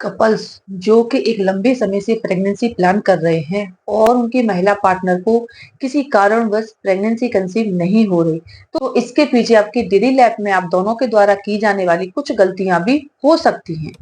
Couples जो कि एक लंबे समय से प्रेगनेंसी प्लान कर रहे हैं और उनके महिला पार्टनर को किसी कारणवश प्रेगनेंसी कंसीव नहीं हो रही, तो इसके पीछे आपकी डेली लाइफ में आप दोनों के द्वारा की जाने वाली कुछ गलतियां भी हो सकती हैं।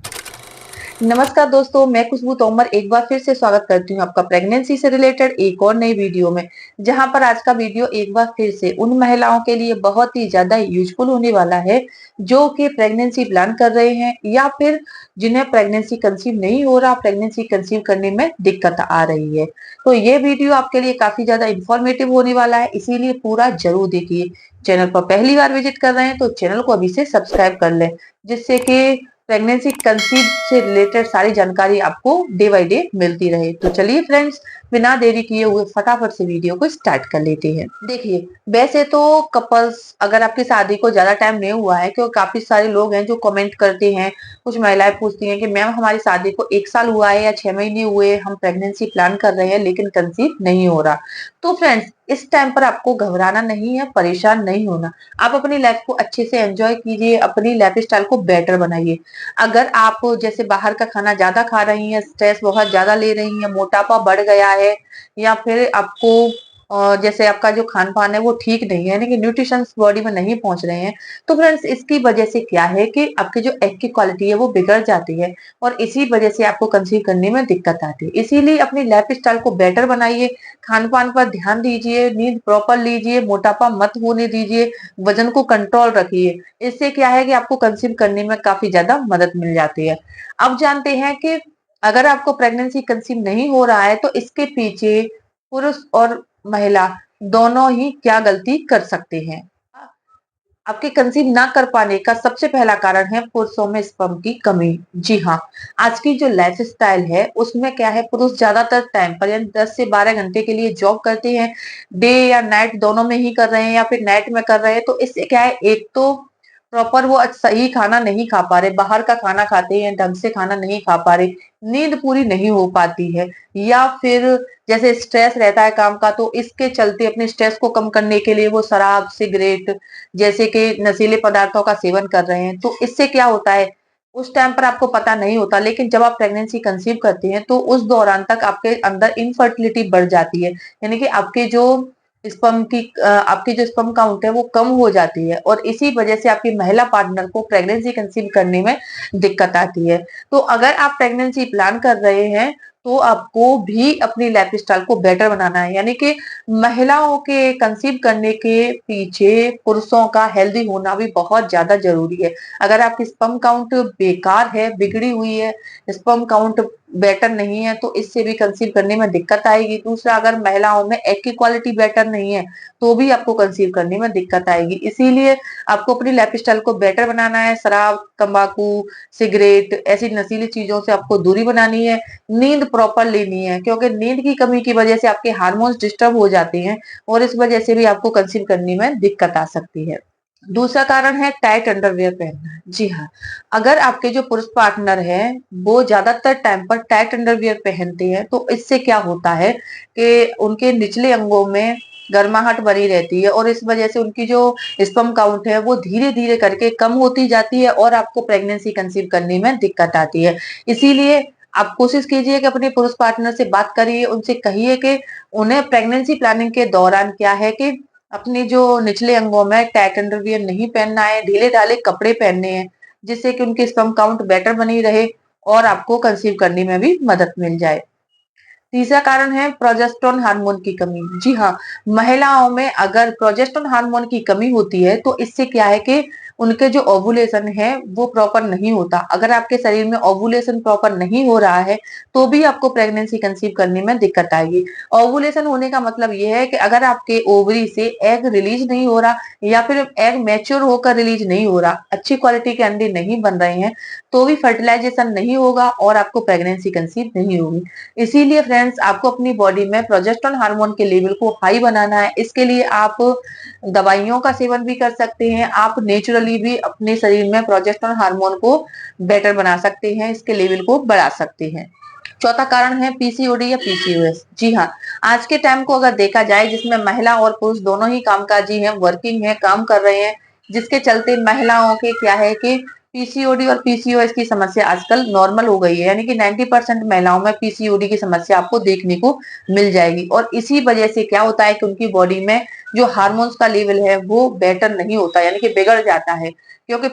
नमस्कार दोस्तों, मैं खुशबू तोमर एक बार फिर से स्वागत करती हूँ आपका प्रेगनेंसी से रिलेटेड एक और नई वीडियो में। जहां पर आज का वीडियो एक बार फिर से उन महिलाओं के लिए बहुत ही ज्यादा यूजफुल होने वाला है जो कि प्रेगनेंसी प्लान कर रहे हैं या फिर जिन्हें प्रेगनेंसी कंसीव नहीं हो रहा, प्रेगनेंसी कंसीव करने में दिक्कत आ रही है। तो ये वीडियो आपके लिए काफी ज्यादा इंफॉर्मेटिव होने वाला है, इसीलिए पूरा जरूर देखिए। चैनल पर पहली बार विजिट कर रहे हैं तो चैनल को अभी से सब्सक्राइब कर लें, जिससे कि प्रेगनेंसी कंसीव से रिलेटेड सारी जानकारी आपको डे बाय डे मिलती रहे। तो चलिए फ्रेंड्स, बिना देरी किए हुए फटाफट से वीडियो को स्टार्ट कर लेते हैं। देखिए, वैसे तो कपल्स, अगर आपकी शादी को ज्यादा टाइम नहीं हुआ है, क्योंकि काफी सारे लोग हैं जो कमेंट करते हैं, कुछ महिलाएं पूछती हैं कि मैम हमारी शादी को 1 साल हुआ है या 6 महीने हुए, हम प्रेगनेंसी प्लान कर रहे हैं लेकिन कंसीव नहीं हो रहा। तो फ्रेंड्स, इस टाइम पर आपको घबराना नहीं है, परेशान नहीं होना। आप अपनी लाइफ को अच्छे से एंजॉय कीजिए, अपनी लाइफ स्टाइल को बेटर बनाइए। अगर आप जैसे बाहर का खाना ज्यादा खा रही हैं, स्ट्रेस बहुत ज्यादा ले रही हैं, मोटापा बढ़ गया है, या फिर आपको जैसे आपका जो खान पान है वो ठीक नहीं है, यानी कि न्यूट्रिशन बॉडी में नहीं पहुंच रहे हैं, तो फ्रेंड्स इसकी वजह से क्या है कि आपकी जो एग की क्वालिटी है वो बिगड़ जाती है और इसी वजह से आपको कंसीव करने में दिक्कत आती है। इसीलिए अपनी लाइफ स्टाइल को बेटर बनाइए, खान पान पर ध्यान दीजिए, नींद प्रॉपर लीजिए, मोटापा मत होने दीजिए, वजन को कंट्रोल रखिए। इससे क्या है कि आपको कंसीव करने में काफी ज्यादा मदद मिल जाती है। अब जानते हैं कि अगर आपको प्रेगनेंसी कंसीव नहीं हो रहा है तो इसके पीछे पुरुष और महिला दोनों ही क्या गलती कर सकते हैं। आपके कंसीव ना कर पाने का सबसे पहला कारण है पुरुषों में स्पर्म की कमी। जी हाँ, आज की जो लाइफ स्टाइल है उसमें क्या है, पुरुष ज्यादातर टाइम पर यानी 10 से 12 घंटे के लिए जॉब करते हैं, डे या नाइट दोनों में ही कर रहे हैं या फिर नाइट में कर रहे हैं। तो इससे क्या है, एक तो प्रॉपर वो सही खाना नहीं खा पा रहे, बाहर का खाना खाते हैं, ढंग से खाना नहीं खा पा रहे, नींद पूरी नहीं हो पाती है, या फिर जैसे स्ट्रेस रहता है काम का, तो इसके चलते अपने स्ट्रेस को कम करने के लिए वो शराब, सिगरेट जैसे कि नशीले पदार्थों का सेवन कर रहे हैं। तो इससे क्या होता है, उस टाइम पर आपको पता नहीं होता, लेकिन जब आप प्रेगनेंसी कंसीव करते हैं तो उस दौरान तक आपके अंदर इनफर्टिलिटी बढ़ जाती है, यानी कि आपकी जो स्पर्म काउंट है वो कम हो जाती है और इसी वजह से आपकी महिला पार्टनर को प्रेगनेंसी कंसीव करने में दिक्कत आती है। तो अगर आप प्रेगनेंसी प्लान कर रहे हैं तो आपको भी अपनी लाइफ स्टाइल को बेटर बनाना है, यानी कि महिलाओं के कंसीव करने के पीछे पुरुषों का हेल्दी होना भी बहुत ज्यादा जरूरी है। अगर आपकी स्पर्म काउंट बेकार है, बिगड़ी हुई है, स्पर्म काउंट बेटर नहीं है, तो इससे भी कंसीव करने में दिक्कत आएगी। दूसरा, अगर महिलाओं में एग की क्वालिटी बेटर नहीं है तो भी आपको कंसीव करने में दिक्कत आएगी। इसीलिए आपको अपनी लाइफ स्टाइल को बेटर बनाना है। शराब, तंबाकू, सिगरेट ऐसी नशीली चीजों से आपको दूरी बनानी है। नींद प्रॉपर लेनी है, क्योंकि नींद की कमी की वजह से आपके हार्मोन्स डिस्टर्ब हो जाते हैं और इस वजह से भी आपको कंसीव करने में दिक्कत आ सकती है। दूसरा कारण है टाइट अंडरवियर पहनना। जी हाँ, अगर आपके जो पुरुष पार्टनर है वो ज्यादातर टाइम पर टाइट अंडरवियर पहनते हैं तो इससे क्या होता है कि उनके निचले अंगों में गर्माहट बनी रहती है और इस वजह से उनकी जो स्पर्म काउंट है वो धीरे धीरे करके कम होती जाती है और आपको प्रेगनेंसी कंसीव करने में दिक्कत आती है। इसीलिए आप कोशिश कीजिए कि अपने पुरुष पार्टनर से बात करिए, उनसे कहिए कि उन्हें प्रेगनेंसी प्लानिंग के दौरान क्या है कि अपने जो निचले अंगों में टाइट अंडरवियर नहीं पहनना है, ढीले ढाले कपड़े पहनने हैं, जिससे कि उनकी स्पर्म काउंट बेटर बनी रहे और आपको कंसीव करने में भी मदद मिल जाए। तीसरा कारण है प्रोजेस्टेरोन हार्मोन की कमी। जी हाँ, महिलाओं में अगर प्रोजेस्टेरोन हार्मोन की कमी होती है तो इससे क्या है कि उनके जो ओवुलेशन है वो प्रॉपर नहीं होता। अगर आपके शरीर में ओवुलेशन प्रॉपर नहीं हो रहा है तो भी आपको प्रेगनेंसी कंसीव करने में दिक्कत आएगी। ओवुलेशन होने का मतलब ये है कि अगर आपके ओवरी से एग रिलीज नहीं हो रहा या फिर एग मैच्योर होकर रिलीज नहीं हो रहा, अच्छी क्वालिटी के अंडे नहीं बन रहे हैं, तो भी फर्टिलाइजेशन नहीं होगा और आपको प्रेगनेंसी कंसीव नहीं होगी। इसीलिए फ्रेंड्स, आपको अपनी बॉडी में प्रोजेस्टेरोन हार्मोन के लेवल को हाई बनाना है। इसके लिए आप दवाइयों का सेवन भी कर सकते हैं, आप नेचुरली भी अपने शरीर में प्रोजेस्टेरोन हार्मोन को बेटर बना सकते हैं, इसके लेवल को बढ़ा सकते हैं। चौथा कारण है पीसीओडी या पीसीओएस। जी हाँ, आज के टाइम को अगर देखा जाए जिसमें महिला और पुरुष दोनों ही कामकाजी हैं, वर्किंग है, काम कर रहे हैं, जिसके चलते महिलाओं के क्या है कि पीसीओडी और पीसीओएस की समस्या आजकल नॉर्मल हो गई है, यानी कि 90% महिलाओं में पीसीओडी की समस्या आपको देखने को मिल जाएगी। और इसी वजह से क्या होता है कि उनकी बॉडी में जो हार्मोन्स का लेवल है वो बेटर नहीं होता, यानी कि बिगड़ जाता है। क्योंकि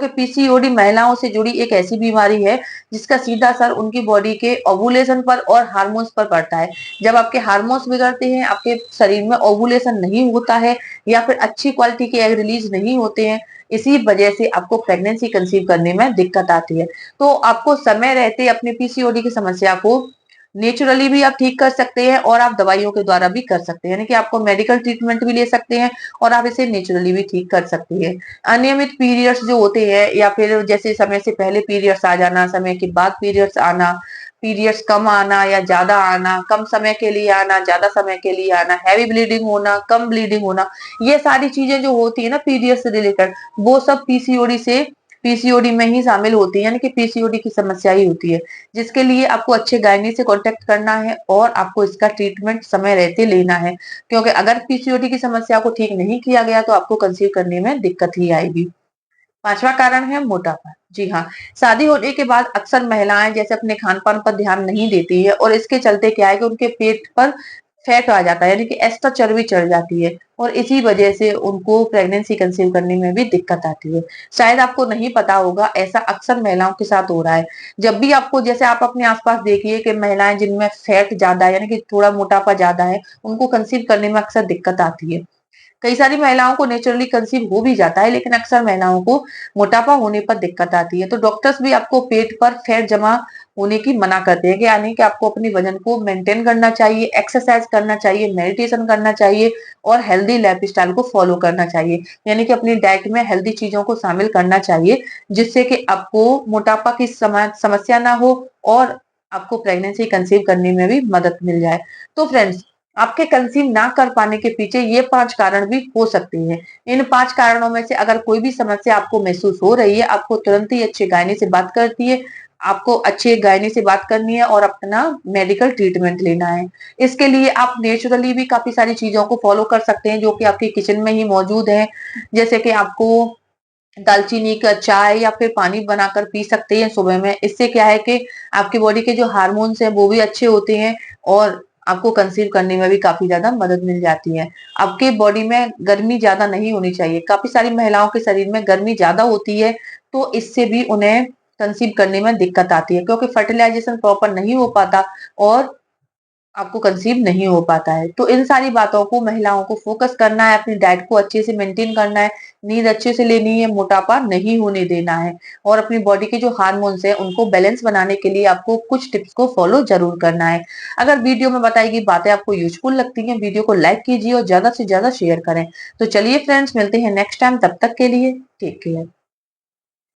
पीसीओडी महिलाओं से जुड़ी एक ऐसी बीमारी है जिसका सीधा असर उनकी बॉडी के ओवुलेशन पर और हार्मोन्स पर पड़ता है। जब आपके हार्मोन्स बिगड़ते हैं, आपके शरीर में ओवुलेशन नहीं होता है या फिर अच्छी क्वालिटी के एग रिलीज नहीं होते हैं, इसी वजह से आपको प्रेगनेंसी कंसीव करने में दिक्कत आती है। तो आपको समय रहते अपने पीसीओडी की समस्या को नेचुरली भी आप ठीक कर सकते हैं और आप दवाइयों के द्वारा भी कर सकते हैं, यानी कि आपको मेडिकल ट्रीटमेंट भी ले सकते हैं और आप इसे नेचुरली भी ठीक कर सकते हैं। अनियमित पीरियड्स जो होते हैं या फिर जैसे समय से पहले पीरियड्स आ जाना, समय के बाद पीरियड्स आना, पीरियड्स कम आना या ज्यादा आना, कम समय के लिए आना, ज्यादा समय के लिए आना, हैवी ब्लीडिंग होना, कम ब्लीडिंग होना, ये सारी चीजें जो होती है ना पीरियड्स से रिलेटेड, वो सब पीसीओडी में ही शामिल होती है, यानी कि पीसीओडी की समस्या ही होती है, जिसके लिए आपको अच्छे गायनी से कांटेक्ट करना है और आपको इसका ट्रीटमेंट समय रहते लेना है। क्योंकि अगर पीसीओडी की समस्या को ठीक नहीं किया गया तो आपको कंसीव करने में दिक्कत ही आएगी। पांचवा कारण है मोटापा। जी हाँ, शादी होने के बाद अक्सर महिलाएं जैसे अपने खान पान पर ध्यान नहीं देती है और इसके चलते क्या है कि उनके पेट पर फैट आ जाता है, यानी कि एक्स्ट्रा चर्बी चढ़ जाती है और इसी वजह से उनको प्रेगनेंसी कंसीव करने में भी दिक्कत आती है। शायद आपको नहीं पता होगा, ऐसा अक्सर महिलाओं के साथ हो रहा है। जब भी आपको, जैसे आप अपने आसपास देखिए कि महिलाएं जिनमें फैट ज्यादा है, यानी कि थोड़ा मोटापा ज्यादा है, उनको कंसीव करने में अक्सर दिक्कत आती है। कई सारी महिलाओं को नेचुरली कंसीव हो भी जाता है, लेकिन अक्सर महिलाओं को मोटापा होने पर दिक्कत आती है। तो डॉक्टर्स भी आपको पेट पर फैट जमा होने की मना करते हैं कि यानी कि आपको अपने वजन को मेंटेन करना चाहिए, एक्सरसाइज करना चाहिए, मेडिटेशन करना चाहिए और हेल्दी लाइफस्टाइल को फॉलो करना चाहिए, यानी कि अपनी डाइट में हेल्दी चीजों को शामिल करना चाहिए, जिससे कि आपको मोटापा की समस्या ना हो और आपको प्रेगनेंसी कंसीव करने में भी मदद मिल जाए। तो फ्रेंड्स, आपके कंसीव ना कर पाने के पीछे ये 5 कारण भी हो सकते हैं। इन 5 कारणों में से अगर कोई भी समस्या आपको महसूस हो रही है, आपको तुरंत ही अच्छे गायनी से बात करती है, आपको अच्छे गायनी से बात करनी है और अपना मेडिकल ट्रीटमेंट लेना है। इसके लिए आप नेचुरली भी काफी सारी चीजों को फॉलो कर सकते हैं जो कि आपके किचन में ही मौजूद है। जैसे कि आपको दालचीनी का चाय या फिर पानी बनाकर पी सकते हैं सुबह में। इससे क्या है कि आपकी बॉडी के जो हार्मोन्स हैं वो भी अच्छे होते हैं और आपको कंसीव करने में भी काफी ज्यादा मदद मिल जाती है। आपके बॉडी में गर्मी ज्यादा नहीं होनी चाहिए। काफी सारी महिलाओं के शरीर में गर्मी ज्यादा होती है, तो इससे भी उन्हें कंसीव करने में दिक्कत आती है, क्योंकि फर्टिलाइजेशन प्रॉपर नहीं हो पाता और आपको कंसीव नहीं हो पाता है। तो इन सारी बातों को महिलाओं को फोकस करना है, अपनी डाइट को अच्छे से मेंटेन करना है, नींद अच्छे से लेनी है, मोटापा नहीं होने देना है और अपनी बॉडी के जो हार्मोन्स है उनको बैलेंस बनाने के लिए आपको कुछ टिप्स को फॉलो जरूर करना है। अगर वीडियो में बताई गई बातें आपको यूजफुल लगती हैं, वीडियो को लाइक कीजिए और ज्यादा से ज्यादा शेयर करें। तो चलिए फ्रेंड्स, मिलते हैं नेक्स्ट टाइम, तब तक के लिए टेक केयर।